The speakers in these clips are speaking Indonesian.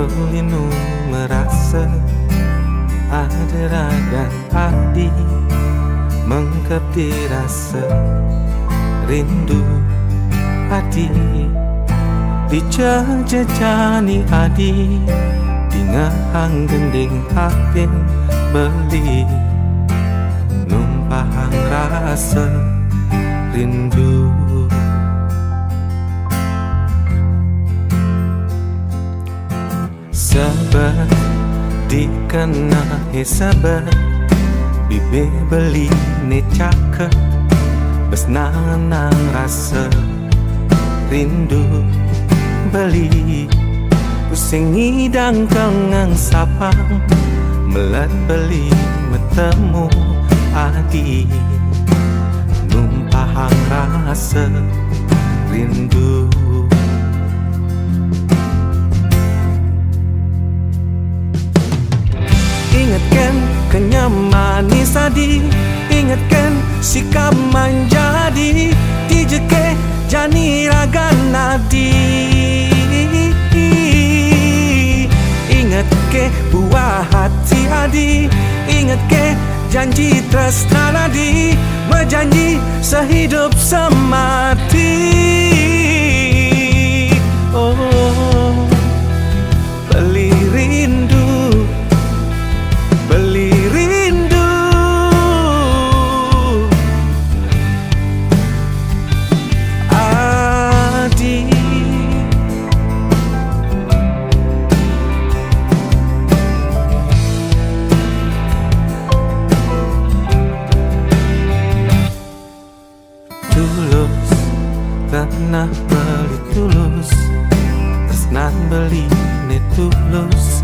Belinu merasa Adera dan Adi mengkap dirasa rindu Adi dijajani Adi dingahang gending atin beli numpahang rasa rindu. Sabar dikenai sabar bibe beli ne cakep besnanang rasa rindu beli pusing ngidang kengang sapang melat beli metemu Adi numpahang rasa rindu. Ingatkan kenyamanan Adi, ingatkan sikap menjadi dijeke jani raga nadi. Ingat ke buah hati Adi, ingat ke janji tresna nadi, berjanji sehidup semati. Oh, beli rindu, beli rindu. Adi tulus, tanah beli tulus, tresnan beli ne tulus,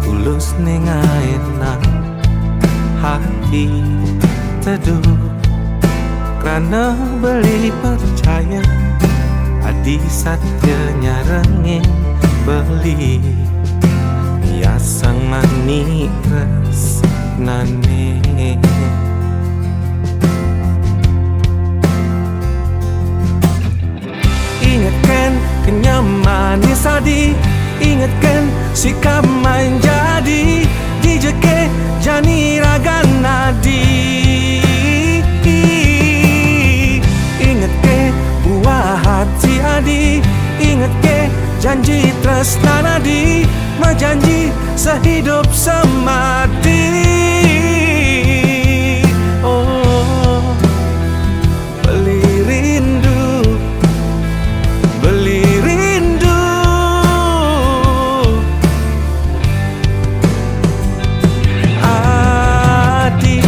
tulus nengaena hati teduh karena beli percaya Adi satyanya rengin beli hiasang mani tresnane. Ingatkan kenyamanan Adi, ingatkan sikap menjadi dijeke jani raga nadi. Ingat ke buah hati Adi, ingat ke janji tresna nadi, berjanji sehidup semati. Oh, beli rindu, beli rindu. Adi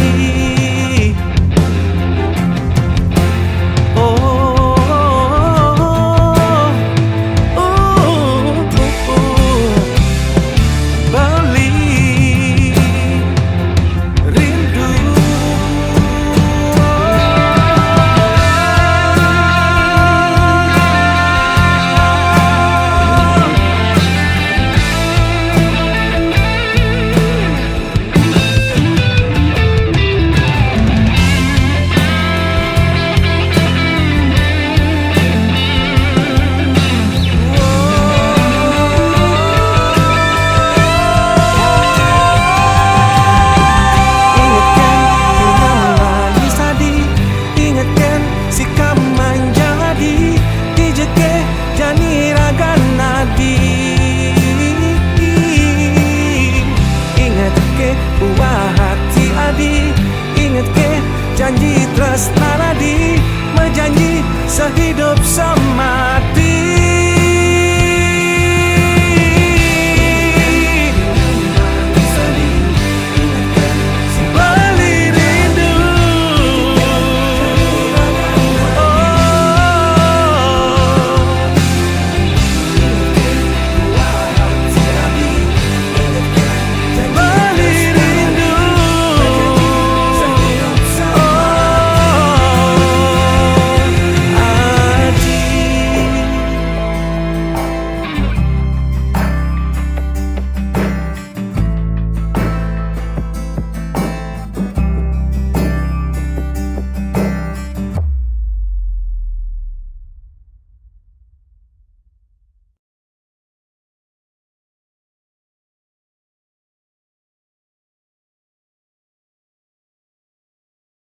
beli rindu. Janji tresna nadi, berjanji sehidup sama.